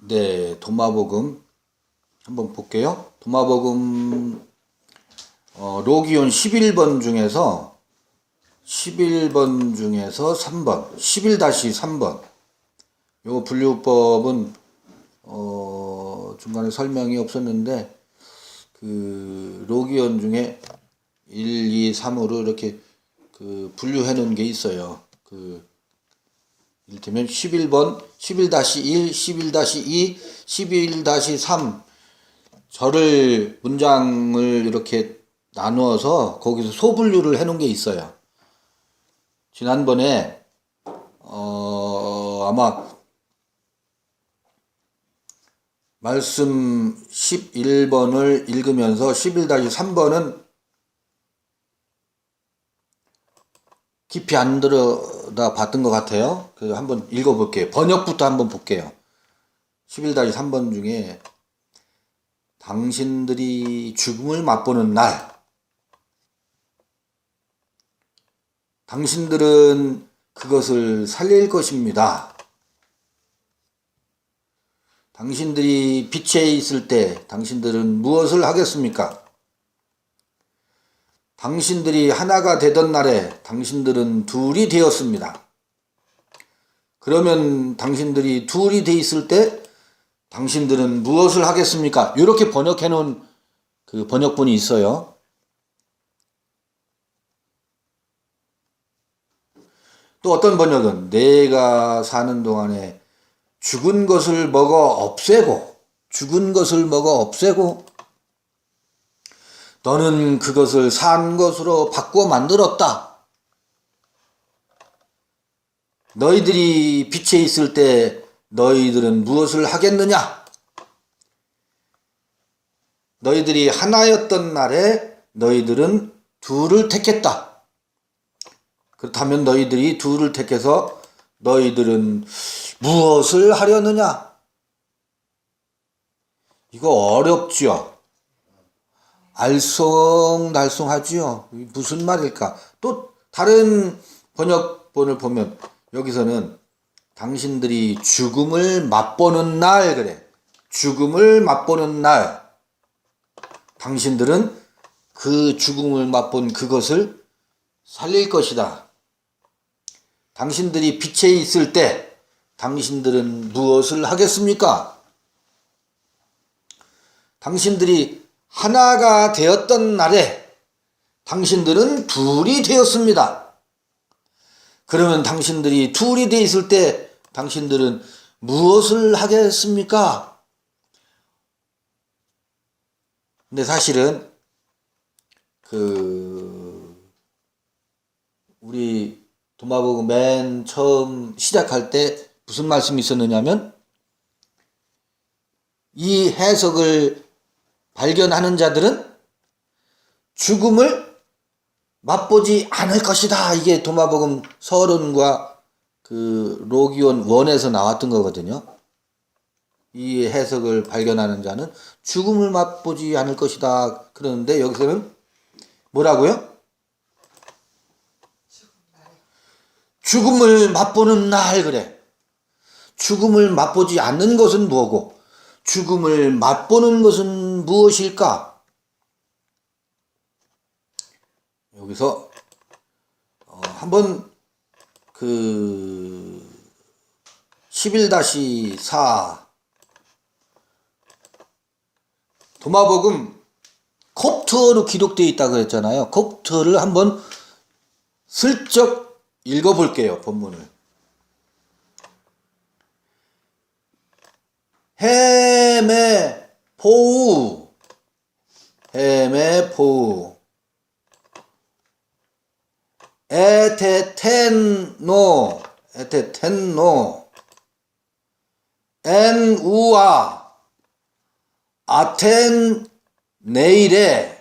네, 도마복음 한번 볼게요. 도마복음 로기온 11번 중에서 3번, 11-3번. 요 분류법은 중간에 설명이 없었는데 그 로기온 중에 1, 2, 3으로 이렇게 그 분류해 놓은 게 있어요. 이를테면 11번, 11-1, 11-2, 11-3 절을 문장을 이렇게 나누어서 거기서 소분류를 해 놓은 게 있어요. 지난번에 아마 말씀 11번을 읽으면서 11-3번은 깊이 안 들여다 봤던 것 같아요. 그래서 한번 읽어볼게요. 번역부터 한번 볼게요. 11-3번 중에 당신들이 죽음을 맛보는 날, 당신들은 그것을 살릴 것입니다. 당신들이 빛에 있을 때 당신들은 무엇을 하겠습니까? 당신들이 하나가 되던 날에 당신들은 둘이 되었습니다. 그러면 당신들이 둘이 돼 있을 때 당신들은 무엇을 하겠습니까? 이렇게 번역해 놓은 그 번역본이 있어요. 또 어떤 번역은 내가 사는 동안에 죽은 것을 먹어 없애고 너는 그것을 산 것으로 바꾸어 만들었다. 너희들이 빛에 있을 때 너희들은 무엇을 하겠느냐? 너희들이 하나였던 날에 너희들은 둘을 택했다. 그렇다면 너희들이 둘을 택해서 너희들은 무엇을 하려느냐? 이거 어렵지요. 알쏭달쏭하지요. 무슨 말일까? 또 다른 번역본을 보면 여기서는 당신들이 죽음을 맛보는 날 그래. 죽음을 맛보는 날. 당신들은 그 죽음을 맛본 그것을 살릴 것이다. 당신들이 빛에 있을 때 당신들은 무엇을 하겠습니까? 당신들이 하나가 되었던 날에 당신들은 둘이 되었습니다. 그러면 당신들이 둘이 되어 있을 때 당신들은 무엇을 하겠습니까? 근데 사실은 우리 도마복음 맨 처음 시작할 때 무슨 말씀이 있었느냐면 이 해석을 발견하는 자들은 죽음을 맛보지 않을 것이다. 이게 도마복음 서론과 그 로기온 1에서 나왔던 거거든요. 이 해석을 발견하는 자는 죽음을 맛보지 않을 것이다. 그러는데 여기서는 뭐라고요? 죽음을 맛보는 날 그래. 죽음을 맛보지 않는 것은 뭐고 죽음을 맛보는 것은 무엇일까? 여기서 한번 11-4 도마복음 콥트어로 기록되어 있다고 했잖아요. 콥트어를 한번 슬쩍 읽어볼게요. 본문을. 헤메 포우 에테텐노 엔우아 아텐 네일에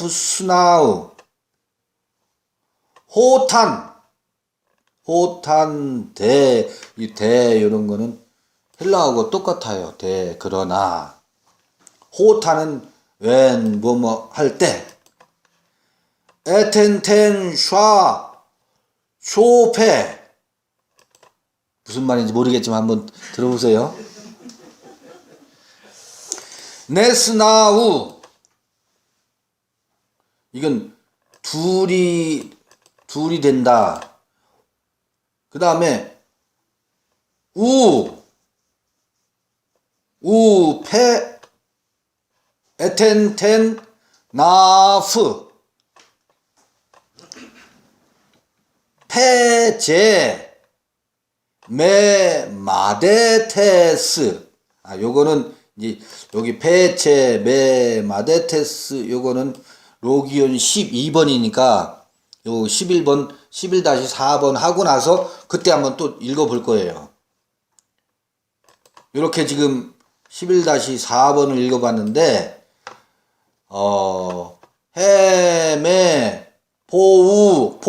메푸스나우 호탄 이 대 이런 거는 헬라어하고 똑같아요. 그러나 호탄은 웬 뭐뭐 할 때 에텐텐 샤 쇼페. 무슨 말인지 모르겠지만 한번 들어보세요. 네스나우. 이건 둘이 된다. 그 다음에 페 에텐텐 나프. 페제 메 마데테스. 요거는 이제 여기 페체 메 마데테스 요거는 로기온 12번이니까 요 11번 11-4번 하고 나서 그때 한번 또 읽어 볼 거예요. 요렇게 지금 11-4번을 읽어 봤는데 헤메 오우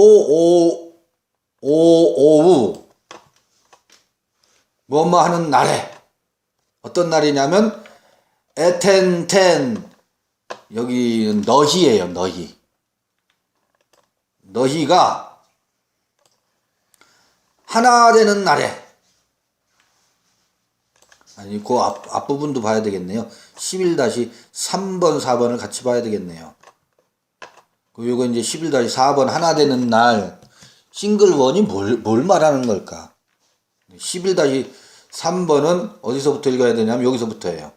뭐뭐 하는 날에 어떤 날이냐면 에텐텐 여기 너희예요. 너희가 하나 되는 날에 아니 그 앞부분도 봐야 되겠네요. 11-3번 4번을 같이 봐야 되겠네요. 요거 이제 11-4번 하나 되는 날 싱글원이 뭘 말하는 걸까? 11-3번은 어디서부터 읽어야 되냐면 여기서부터예요.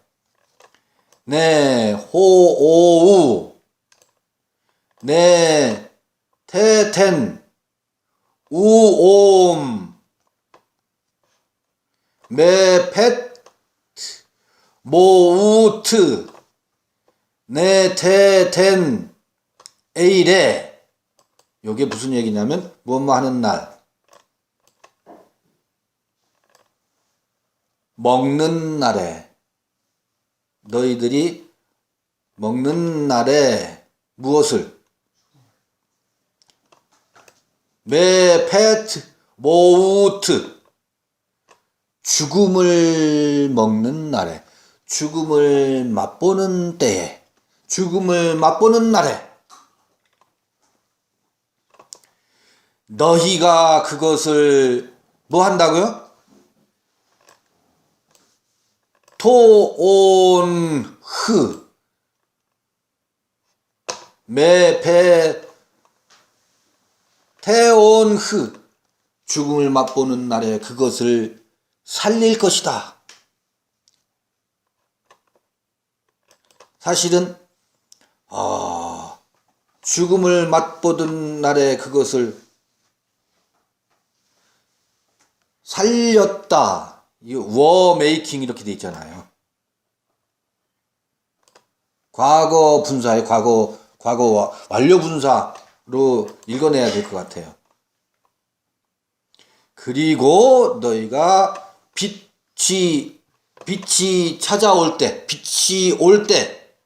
네, 호오우, 네, 테텐, 우옴, 메펫, 모우트, 네, 테텐, 에이레. 요게 무슨 얘기냐면 뭐뭐 하는 날, 먹는 날에, 너희들이 먹는 날에 무엇을 메페트 모우트 죽음을 먹는 날에 죽음을 맛보는 때에 죽음을 맛보는 날에 너희가 그것을 뭐 한다고요? 토온흐 메페 태온흐 죽음을 맛보는 날에 그것을 살릴 것이다. 사실은 죽음을 맛보던 날에 그것을 살렸다. 워 메이킹 이렇게 돼 있잖아요. 과거 분사에 과거 완료 분사로 읽어내야 될 것 같아요. 그리고 너희가 빛이 찾아올 때, 빛이 올 때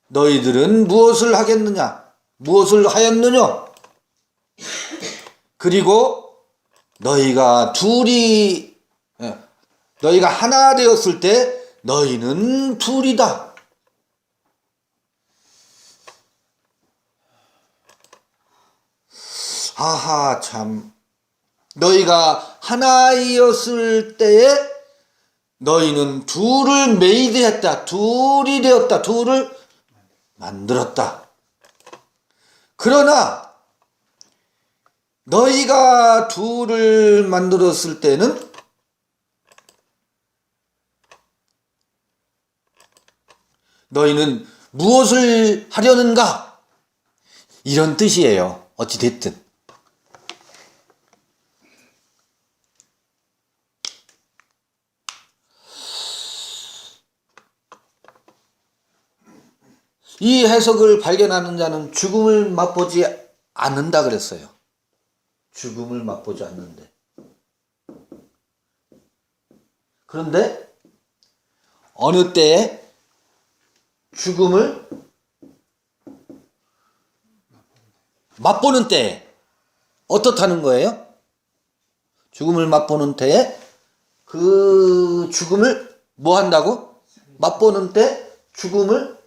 너희들은 무엇을 하겠느냐? 무엇을 하였느냐? 그리고 너희가 하나 되었을 때 너희는 둘이다. 하하 참. 너희가 하나이었을 때에 너희는 둘을 메이드했다. 둘이 되었다. 둘을 만들었다. 그러나 너희가 둘을 만들었을 때는 너희는 무엇을 하려는가? 이런 뜻이에요. 어찌됐든. 이 해석을 발견하는 자는 죽음을 맛보지 않는다 그랬어요. 죽음을 맛보지 않는데. 그런데 어느 때에 죽음을 맛보는 때에 어떻다는 거예요? 죽음을 맛보는 때에 그 죽음을 뭐 한다고? 맛보는 때 죽음을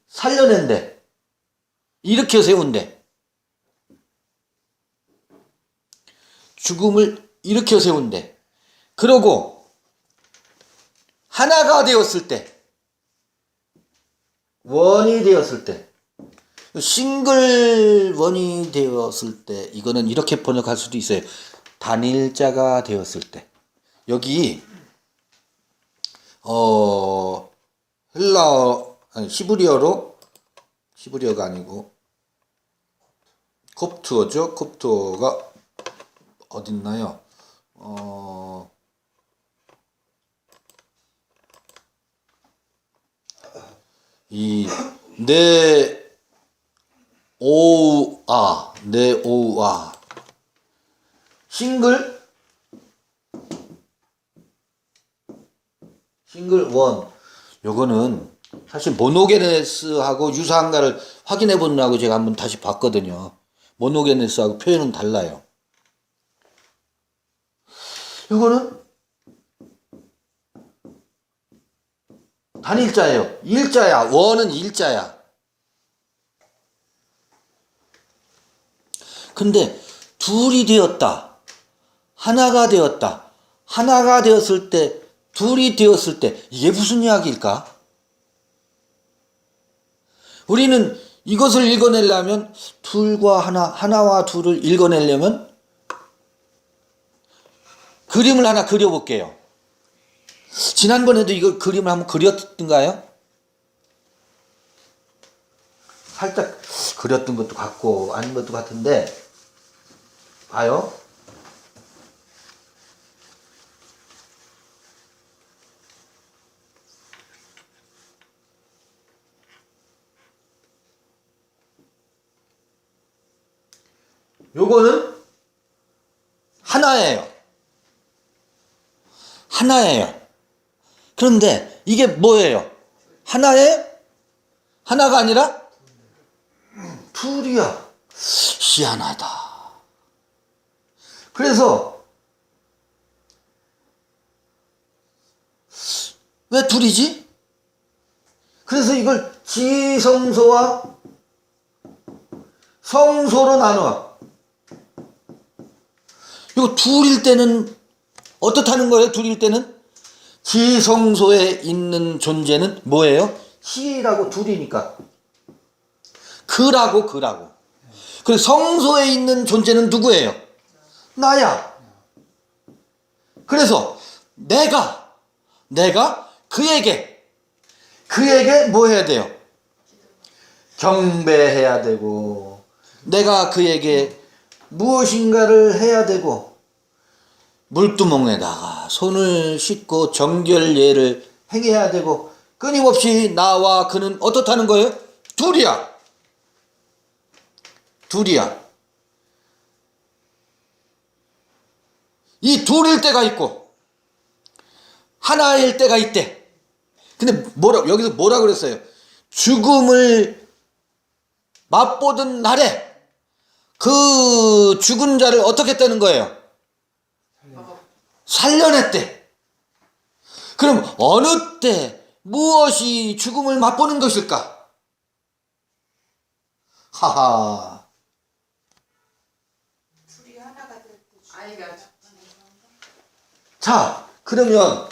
살려낸대. 이렇게 세운대. 죽음을 일으켜 세운대. 그러고 하나가 되었을 때, 원이 되었을 때, 싱글 원이 되었을 때, 이거는 이렇게 번역할 수도 있어요. 단일자가 되었을 때. 여기 히브리어가 아니고 콥트어죠. 콥트어가 어딨나요? 이 네오우아 싱글 원. 요거는 사실 모노게네스하고 유사한가를 확인해 보느라고 제가 한번 다시 봤거든요. 모노게네스하고 표현은 달라요. 요거는 단일자예요. 일자야. 원은 일자야. 근데 둘이 되었다. 하나가 되었다. 하나가 되었을 때, 둘이 되었을 때, 이게 무슨 이야기일까? 우리는 이것을 읽어내려면, 둘과 하나와 둘을 읽어내려면, 그림을 하나 그려볼게요. 지난번에도 이거 그림을 한번 그렸던가요? 살짝 그렸던 것도 같고 아닌 것도 같은데, 봐요. 요거는 하나예요. 그런데 이게 뭐예요? 하나예요? 하나가 아니라 둘이야. 희한하다. 그래서 왜 둘이지? 그래서 이걸 지성소와 성소로 나눠. 이거 둘일 때는 어떻다는 거예요? 둘일 때는 지성소에 있는 존재는 뭐예요? 희라고 둘이니까 그라고. 그리고 성소에 있는 존재는 누구예요? 나야. 그래서 내가 그에게 뭐 해야 돼요? 경배해야 되고, 내가 그에게 무엇인가를 해야 되고, 물두멍에다가 손을 씻고 정결례를 행해야 되고, 끊임없이 나와 그는 어떻다는 거예요? 둘이야. 이 둘일 때가 있고 하나일 때가 있대. 근데 여기서 뭐라 그랬어요? 죽음을 맛보던 날에 그 죽은 자를 어떻게 했다는 거예요? 살려냈대. 그럼 어느 때 무엇이 죽음을 맛보는 것일까? 하하. 자, 그러면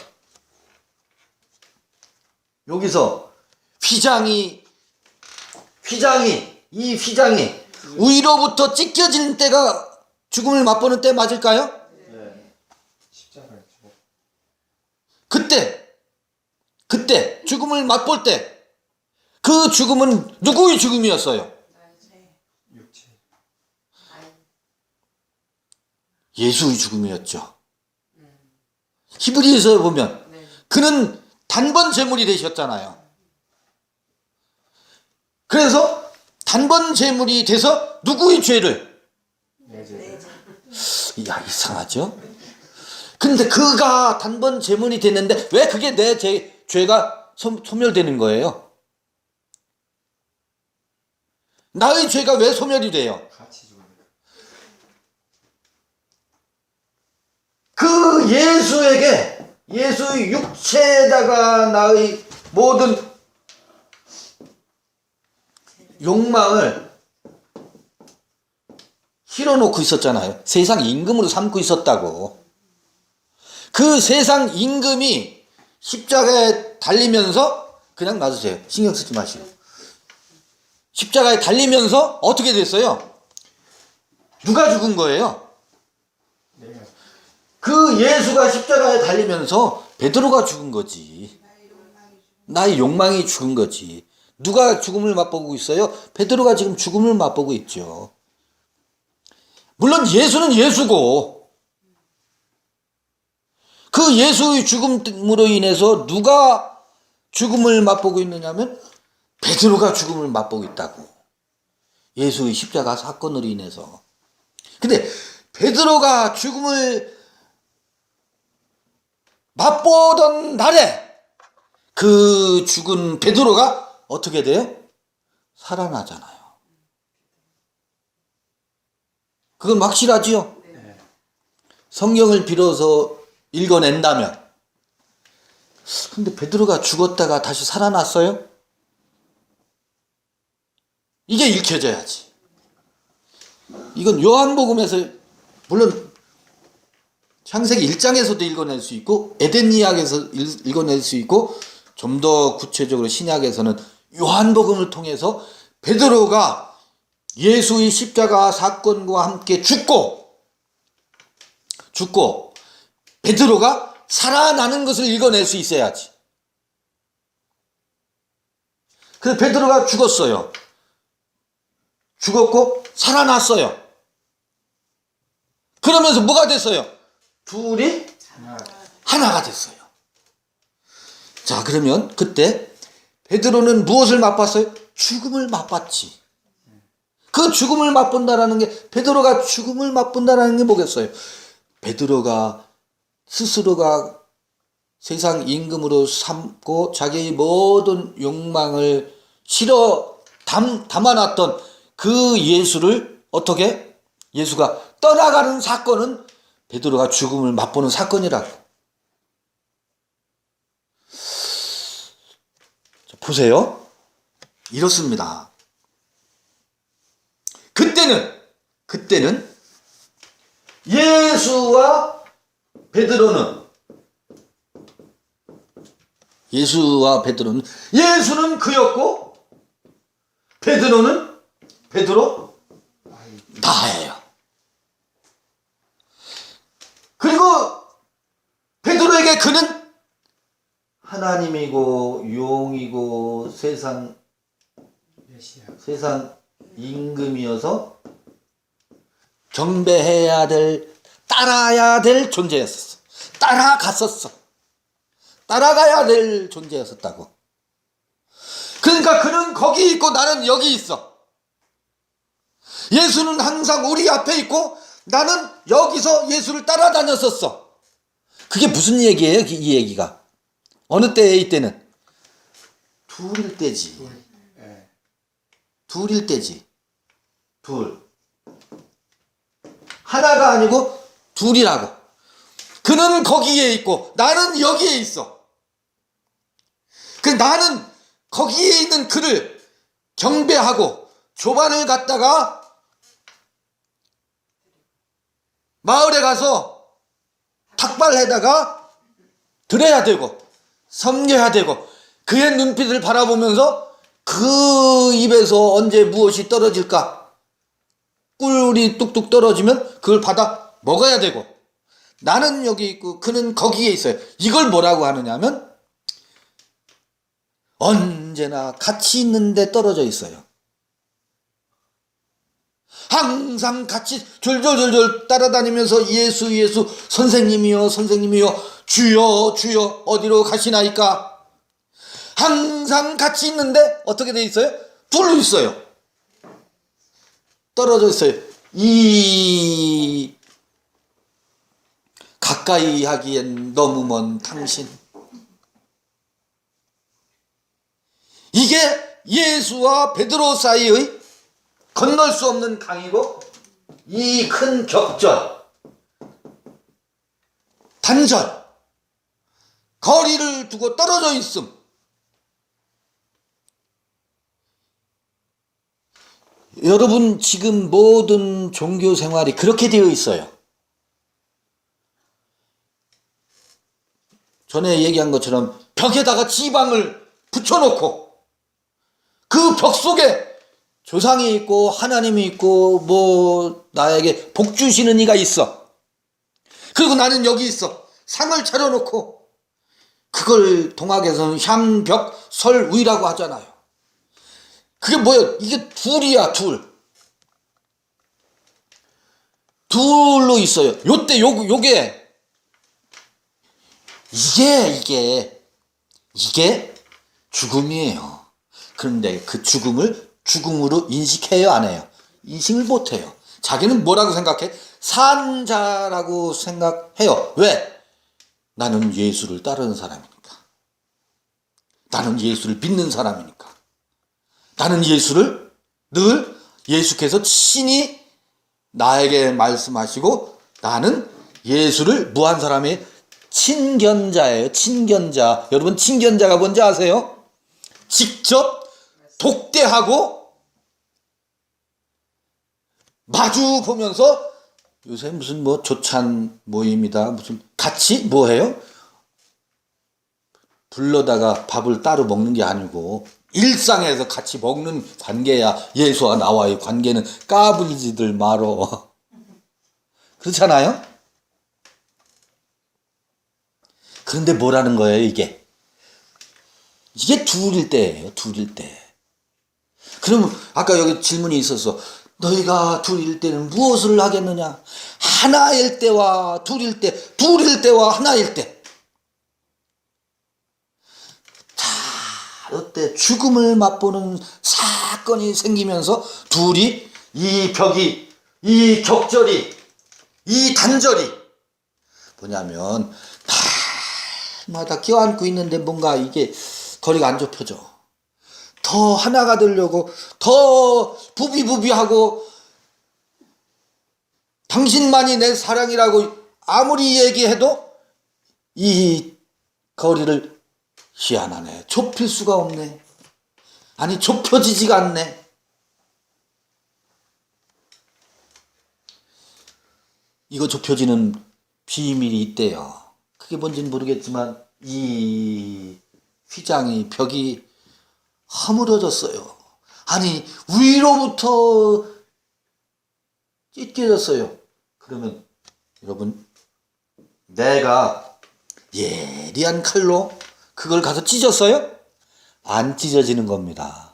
여기서 휘장이 위로부터 찢겨지는 때가 죽음을 맛보는 때 맞을까요? 네. 십자가에 죽어. 그때 죽음을 맛볼 때 그 죽음은 누구의 죽음이었어요? 육체. 예수의 죽음이었죠. 히브리서에 보면 그는 단번 제물이 되셨잖아요. 그래서 단번 제물이 돼서 누구의 죄를? 야, 이상하죠? 근데 그가 단번 제물이 됐는데 왜 그게 내 죄가 소멸되는 거예요? 나의 죄가 왜 소멸이 돼요? 같이 죽으니까. 그 예수의 육체에다가 나의 모든 욕망을 실어놓고 있었잖아요. 세상 임금으로 삼고 있었다고. 그 세상 임금이 십자가에 달리면서 그냥 놔두세요. 신경 쓰지 마시고. 십자가에 달리면서 어떻게 됐어요? 누가 죽은 거예요? 네. 그 예수가 십자가에 달리면서 베드로가 죽은 거지. 나의 욕망이 죽은 거지. 누가 죽음을 맛보고 있어요? 베드로가 지금 죽음을 맛보고 있죠. 물론 예수는 예수고 그 예수의 죽음으로 인해서 누가 죽음을 맛보고 있느냐면 베드로가 죽음을 맛보고 있다고. 예수의 십자가 사건으로 인해서. 근데 베드로가 죽음을 맛보던 날에 그 죽은 베드로가 어떻게 돼요? 살아나잖아요. 그건 확실하지요? 네. 성경을 빌어서 읽어낸다면. 근데 베드로가 죽었다가 다시 살아났어요? 이게 읽혀져야지. 이건 요한복음에서 물론 창세기 1장에서도 읽어낼 수 있고 에덴 이야기에서 읽어낼 수 있고 좀 더 구체적으로 신약에서는 요한복음을 통해서 베드로가 예수의 십자가 사건과 함께 죽고 베드로가 살아나는 것을 읽어낼 수 있어야지. 그래서 베드로가 죽었어요. 죽었고 살아났어요. 그러면서 뭐가 됐어요? 둘이 하나가 됐어요. 자, 그러면 그때 베드로는 무엇을 맛봤어요? 죽음을 맛봤지. 그 죽음을 맛본다라는 게 베드로가 죽음을 맛본다라는 게 뭐겠어요? 베드로가 스스로가 세상 임금으로 삼고 자기의 모든 욕망을 실어 담아놨던 그 예수를 어떻게? 예수가 떠나가는 사건은 베드로가 죽음을 맛보는 사건이라고. 자, 보세요. 이렇습니다. 그때는 예수와 베드로는 예수는 그였고 베드로 나예요. 그리고 베드로에게 그는 하나님이고 용이고 세상 임금이어서 경배해야 될, 따라야 될 존재였었어. 따라가야 될 존재였었다고. 그러니까 그는 거기 있고 나는 여기 있어. 예수는 항상 우리 앞에 있고 나는 여기서 예수를 따라다녔었어. 그게 무슨 얘기예요? 이 얘기가. 어느 때에 이때는? 둘일 때지. 둘일 때지. 둘. 하나가 아니고 둘이라고. 그는 거기에 있고 나는 여기에 있어. 그 나는 거기에 있는 그를 경배하고 조반을 갖다가 마을에 가서 탁발에다가 드려야 되고 섬겨야 되고 그의 눈빛을 바라보면서 그 입에서 언제 무엇이 떨어질까? 꿀이 뚝뚝 떨어지면 그걸 받아 먹어야 되고 나는 여기 있고 그는 거기에 있어요. 이걸 뭐라고 하느냐 하면 언제나 같이 있는데 떨어져 있어요. 항상 같이 졸졸졸졸 따라다니면서 예수 선생님이여 주여 어디로 가시나이까. 항상 같이 있는데 어떻게 돼 있어요? 둘로 있어요. 떨어져 있어요. 이 가까이 하기엔 너무 먼 당신. 이게 예수와 베드로 사이의 건널 수 없는 강이고 이 큰 격전, 단절, 거리를 두고 떨어져 있음. 여러분 지금 모든 종교 생활이 그렇게 되어 있어요. 전에 얘기한 것처럼 벽에다가 지방을 붙여놓고 그 벽 속에 조상이 있고 하나님이 있고 뭐 나에게 복 주시는 이가 있어. 그리고 나는 여기 있어. 상을 차려놓고 그걸 동학에서는 향벽설위라고 하잖아요. 그게 뭐예요? 이게 둘이야, 둘. 둘로 있어요. 요때 요게 이게 죽음이에요. 그런데 그 죽음을 죽음으로 인식해요, 안 해요? 인식을 못 해요. 자기는 뭐라고 생각해? 산 자라고 생각해요. 왜? 나는 예수를 따르는 사람이니까. 나는 예수를 믿는 사람이니까. 나는 예수를 늘 예수께서 친히 나에게 말씀하시고 나는 예수를 무한 사람의 친견자예요. 친견자. 여러분 친견자가 뭔지 아세요? 직접 독대하고 마주 보면서 요새 무슨 뭐 조찬 모임이다 무슨 같이 뭐 해요? 불러다가 밥을 따로 먹는 게 아니고 일상에서 같이 먹는 관계야. 예수와 나와의 관계는 까불지들 말어. 그렇잖아요? 그런데 뭐라는 거예요, 이게? 이게 둘일 때예요, 둘일 때. 그러면 아까 여기 질문이 있어서 너희가 둘일 때는 무엇을 하겠느냐? 하나일 때와 둘일 때, 둘일 때와 하나일 때. 이때 죽음을 맛보는 사건이 생기면서 둘이 이 벽이 이 격절이 이 단절이 뭐냐면 날마다 껴안고 있는데 뭔가 이게 거리가 안 좁혀져. 더 하나가 되려고 더 부비부비하고 당신만이 내 사랑이라고 아무리 얘기해도 이 거리를 희한하네. 좁힐 수가 없네. 아니 좁혀지지가 않네. 이거 좁혀지는 비밀이 있대요. 그게 뭔지는 모르겠지만 이 휘장이 벽이 허물어졌어요. 아니 위로부터 찢겨졌어요. 그러면 여러분 내가 예리한 칼로 그걸 가서 찢었어요? 안 찢어지는 겁니다.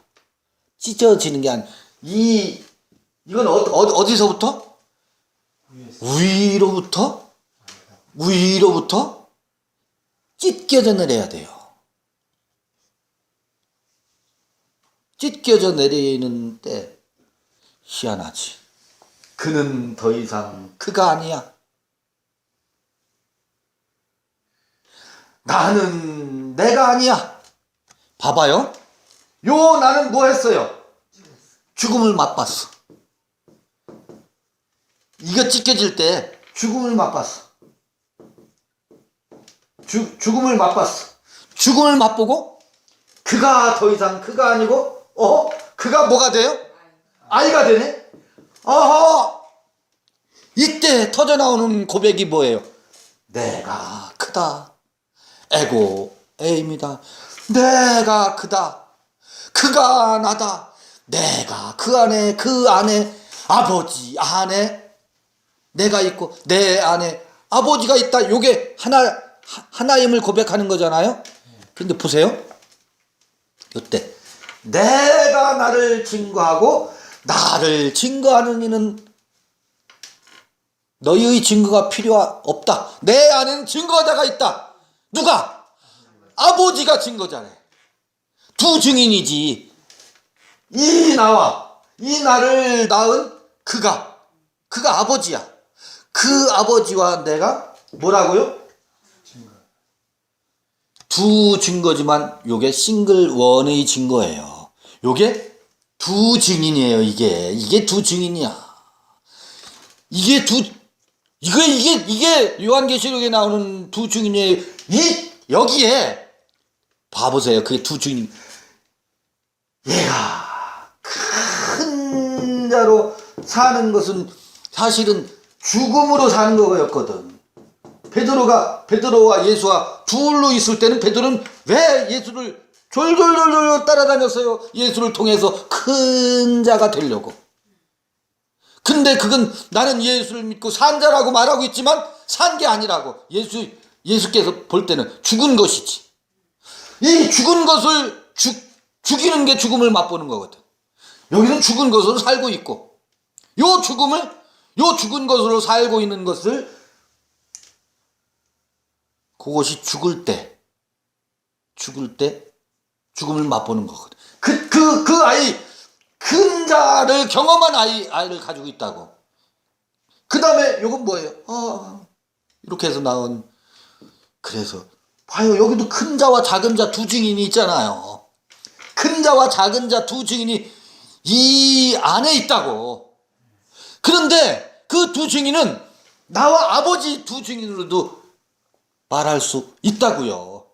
찢어지는 게 이건 어디서부터? 위로부터 찢겨져 내려야 돼요. 찢겨져 내리는 때 희한하지. 그는 더 이상 그가 아니야. 나는 내가 아니야. 봐봐요. 나는 뭐 했어요? 죽음을 맛봤어. 이거 찢겨질 때 죽음을 맛봤어. 죽음을 맛봤어. 죽음을 맛보고 그가 더 이상 그가 아니고 그가 뭐가 돼요? 아이가 되네. 이때 터져나오는 고백이 뭐예요? 내가 크다. 에고에입니다. 내가 크다. 그가 나다. 내가 그 안에 아버지 안에 내가 있고 내 안에 아버지가 있다. 요게 하나임을 고백하는 거잖아요. 근데 보세요. 요때 내가 나를 증거하고 나를 증거하는 이는 너희의 증거가 필요 없다. 내 안에는 증거자가 있다. 누가? 아버지가 증거자네. 두 증인이지. 이 나를 낳은 그가 아버지야. 그 아버지와 내가 뭐라고요? 두 증거지만 요게 싱글 원의 증거예요. 요게 두 증인이에요. 이게 두 증인이야. 이게 요한계시록에 나오는 두 증인이에요. 여기에 봐보세요. 그게 두 증인. 얘가 큰 자로 사는 것은 사실은 죽음으로 사는 거였거든. 베드로와 예수와 둘로 있을 때는 베드로는 왜 예수를 졸졸졸졸 따라다녔어요? 예수를 통해서 큰 자가 되려고. 근데 그건 나는 예수를 믿고 산 자라고 말하고 있지만 산 게 아니라고. 예수께서 볼 때는 죽은 것이지. 이 죽은 것을 죽이는 게 죽음을 맛보는 거거든. 여기는 죽은 것으로 살고 있고, 요 죽은 것으로 살고 있는 것을, 그것이 죽을 때 죽음을 맛보는 거거든. 그 아이, 큰 자를 경험한 아이를 가지고 있다고. 그 다음에 요건 뭐예요? 이렇게 해서 나온, 그래서 봐요. 여기도 큰 자와 작은 자 두 증인이 있잖아요. 큰 자와 작은 자 두 증인이 이 안에 있다고. 그런데 그 두 증인은 나와 아버지 두 증인으로도 말할 수 있다고요.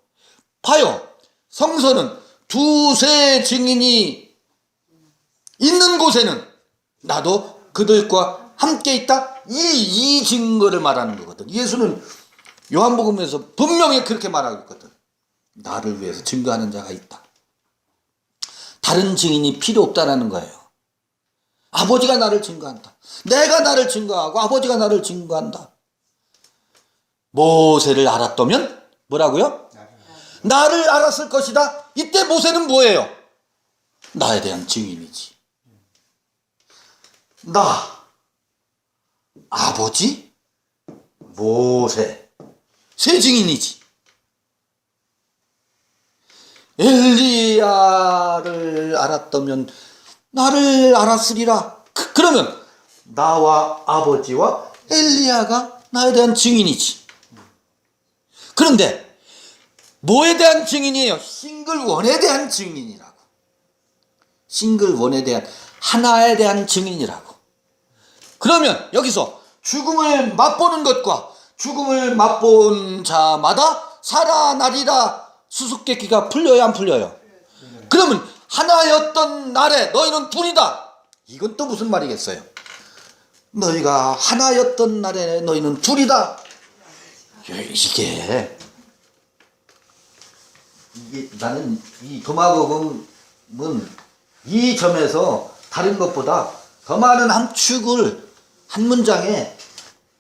봐요. 성서는 두세 증인이 있는 곳에는 나도 그들과 함께 있다. 이 증거를 말하는 거거든. 예수는 요한복음에서 분명히 그렇게 말하고 있거든. 나를 위해서 증거하는 자가 있다. 다른 증인이 필요 없다라는 거예요. 아버지가 나를 증거한다. 내가 나를 증거하고 아버지가 나를 증거한다. 모세를 알았다면 뭐라고요? 나를 알았을 것이다. 이때 모세는 뭐예요? 나에 대한 증인이지. 나, 아버지, 모세, 세 증인이지. 엘리야를 알았다면 나를 알았으리라. 그러면 나와 아버지와 엘리야가 나에 대한 증인이지. 그런데 뭐에 대한 증인이에요? 싱글원에 대한 증인이라고. 싱글원에 대한, 하나에 대한 증인이라고. 그러면 여기서 죽음을 맛보는 것과 죽음을 맛본 자마다 살아나리라 수수께끼가 풀려요, 안 풀려요? 그러면 하나였던 날에 너희는 둘이다. 이건 또 무슨 말이겠어요? 너희가 하나였던 날에 너희는 둘이다. 이게 나는 이 도마복음은 이 점에서 다른 것보다 더 많은 함축을, 한 문장에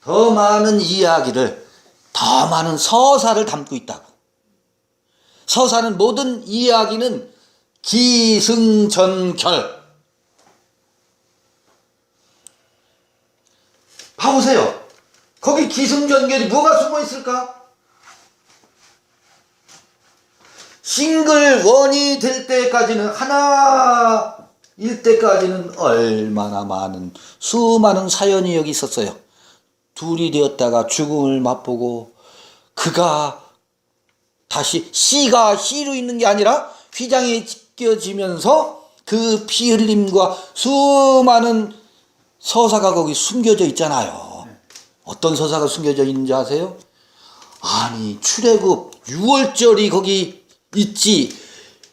더 많은 이야기를, 더 많은 서사를 담고 있다고. 서사는, 모든 이야기는 기승전결. 봐보세요. 거기 기승전결이 뭐가 숨어 있을까? 싱글원이 될 때까지는, 하나일 때까지는 얼마나 많은, 수많은 사연이 여기 있었어요. 둘이 되었다가 죽음을 맛보고, 그가 다시, 씨가 씨로 있는 게 아니라 휘장에 찢겨지면서 그 피 흘림과 수많은 서사가 거기 숨겨져 있잖아요. 어떤 서사가 숨겨져 있는지 아세요? 아니, 출애굽 6월절이 거기 있지,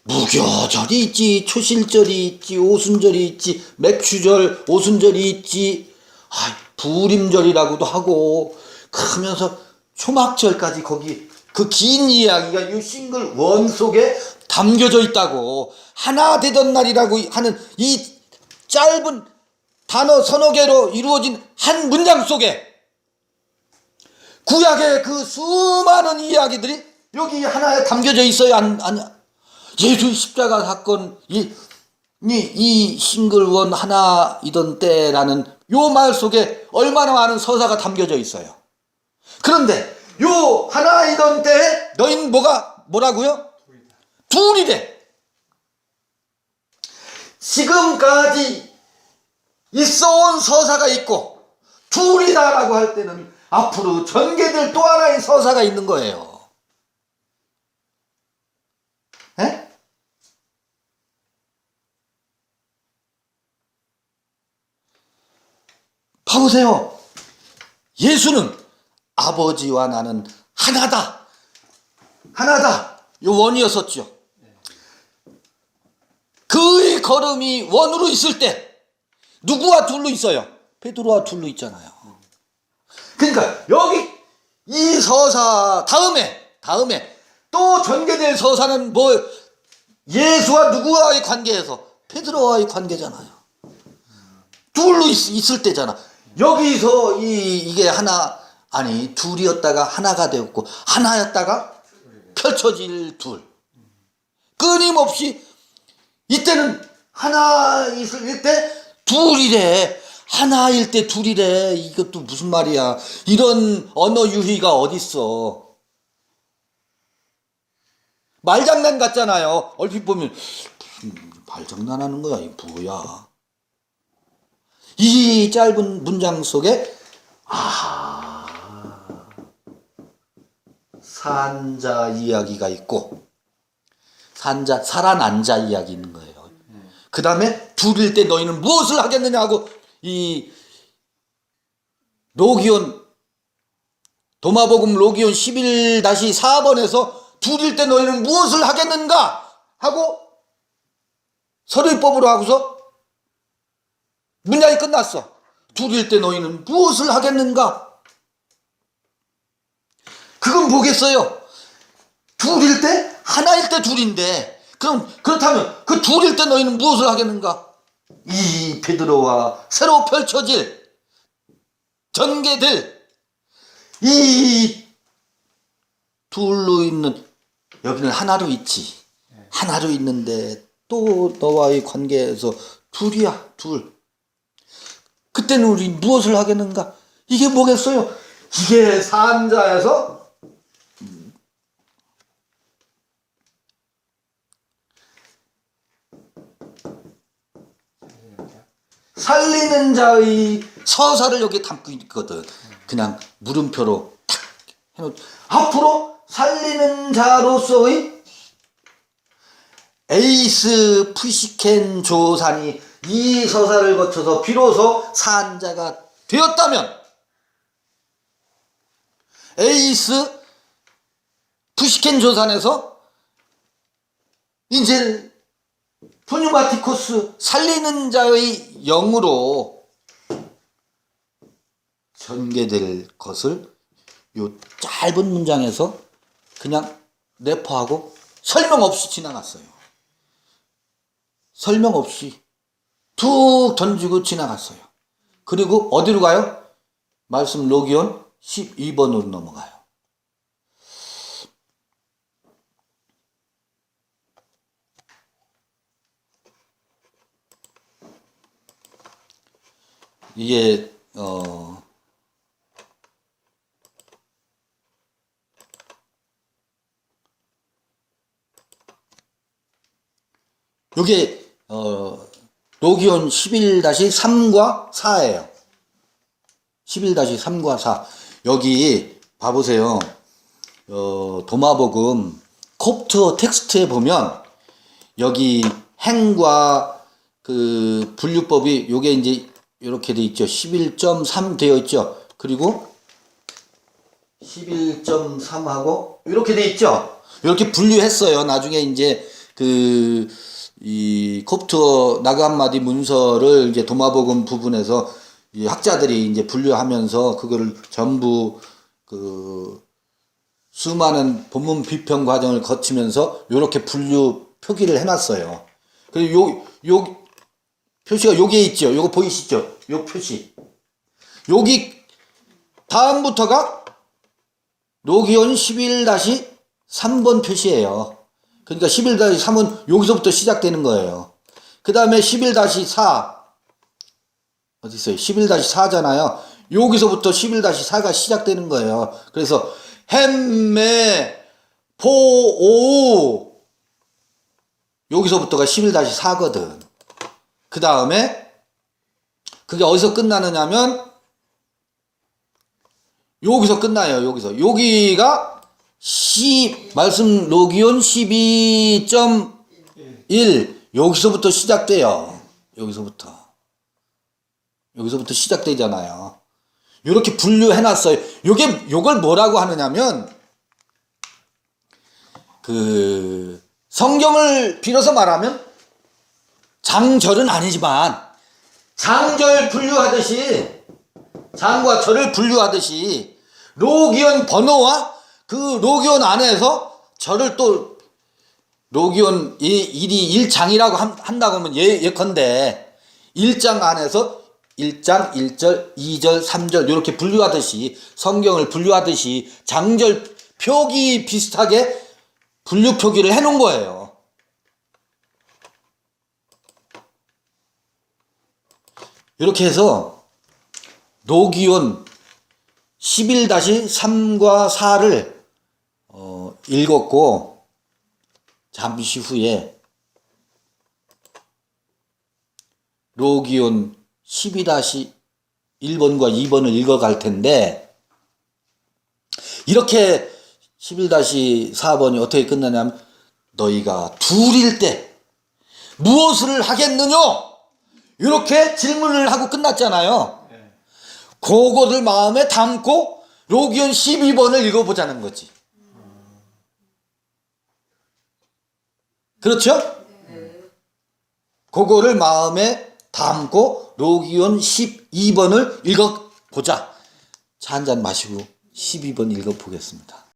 무교절이 있지, 초실절이 있지, 오순절이 있지, 맥추절, 오순절이 있지, 부림절이라고도 하고, 그러면서 초막절까지 거기 그 긴 이야기가 이 싱글 원 속에 담겨져 있다고. 하나 되던 날이라고 하는 이 짧은 단어 서너 개로 이루어진 한 문장 속에 구약의 그 수많은 이야기들이 여기 하나에 담겨져 있어요. 예수 십자가 사건, 이 싱글원 하나이던 때라는 요 말 속에 얼마나 많은 서사가 담겨져 있어요. 그런데 요 하나이던 때에 너희는 뭐라고요? 둘이래. 지금까지 있어온 서사가 있고, 둘이다라고 할 때는 앞으로 전개될 또 하나의 서사가 있는 거예요. 에? 봐보세요. 예수는 아버지와 나는 하나다. 요 원이었었죠. 그의 걸음이 원으로 있을 때 누구와 둘로 있어요? 베드로와 둘로 있잖아요. 그러니까 여기 이 서사 다음에 또 전개될 서사는 뭐 예수와 누구와의 관계에서 베드로와의 관계잖아요. 둘로 있을 때잖아. 여기서 이게 하나 아니 둘이었다가 하나가 되었고 하나였다가 펼쳐질 둘. 끊임없이 이때는 하나일 때 둘이래. 하나일 때 둘이래. 이것도 무슨 말이야. 이런 언어 유희가 어딨어. 말장난 같잖아요. 얼핏 보면 무슨 말장난하는 거야. 이 뭐야. 이 짧은 문장 속에 산자 이야기가 있고 살아난 자 이야기 있는 거예요. 그 다음에 둘일 때 너희는 무엇을 하겠느냐 하고 이 도마복음 로기온 11-4번에서 둘일 때 너희는 무엇을 하겠는가 하고 서류법으로 하고서 문장이 끝났어. 둘일 때 너희는 무엇을 하겠는가? 그건 뭐겠어요? 둘일 때 하나일 때 둘인데 그렇다면 그 둘일 때 너희는 무엇을 하겠는가? 이 베드로와 새로 펼쳐질 전개될 이 둘로 있는 여기는 하나로 있지. 하나로 있는데 또 너와의 관계에서 둘이야. 둘. 그때는 우리 무엇을 하겠는가? 이게 뭐겠어요? 이게 산자에서 살리는 자의 서사를 여기에 담고 있거든. 그냥 물음표로 탁 해놓. 앞으로 살리는 자로서의 에이스 푸시켄 조산이 이 서사를 거쳐서 비로소 산자가 되었다면 에이스 푸시켄 조산에서 이제 푸뉴마티코스 살리는 자의 영으로 전개될 것을 요 짧은 문장에서 그냥 내포하고 설명 없이 지나갔어요. 설명 없이 툭 던지고 지나갔어요. 그리고 어디로 가요? 말씀 로기온 12번으로 넘어가요. 이게 요게 로기온 11-3과 4예요. 11-3과 4. 여기 봐보세요. 도마복음 콥트 텍스트에 보면 여기 행과 그 분류법이 요게 이제 이렇게 돼 있죠. 11.3 되어 있죠. 그리고 11.3하고 이렇게 돼 있죠. 이렇게 분류했어요. 나중에 이제 이 콥트 나그한마디 문서를 이제 도마복음 부분에서 이 학자들이 이제 분류하면서 그거를 전부 수많은 본문 비평 과정을 거치면서 이렇게 분류 표기를 해놨어요. 그리고 요 표시가 여기에 있죠. 요거 보이시죠? 요 표시. 여기 다음부터가 로기온 11-3번 표시예요. 그러니까 11-3은 여기서부터 시작되는 거예요. 그 다음에 11-4 어디 있어요? 11-4잖아요. 여기서부터 11-4가 시작되는 거예요. 그래서 햄메 포오 여기서부터가 11-4거든. 그 다음에 그게 어디서 끝나느냐면 여기서 끝나요. 여기가 말씀 로기온 12.1 여기서부터 시작돼요. 여기서부터 시작되잖아요. 이렇게 분류해놨어요. 요걸 뭐라고 하느냐면 성경을 빌어서 말하면 장절은 아니지만 장절 분류하듯이, 장과 절을 분류하듯이 로기온 번호와 그 로기온 안에서 절을 또 로기온 일이 1장이라고 한다고 하면 예컨대 1장 안에서 1장, 1절, 2절, 3절 이렇게 분류하듯이, 성경을 분류하듯이 장절 표기 비슷하게 분류 표기를 해놓은 거예요. 이렇게 해서 로기온 11-3과 4를 읽었고, 잠시 후에 로기온 12-1번과 2번을 읽어갈 텐데, 이렇게 11-4번이 어떻게 끝나냐면, 너희가 둘일 때 무엇을 하겠느냐? 이렇게 질문을 하고 끝났잖아요. 네. 그거를 마음에 담고 로기온 12번을 읽어보자는 거지. 그렇죠? 그거를 마음에 담고 로기온 12번을 읽어보자. 차 한잔 마시고 12번 읽어보겠습니다.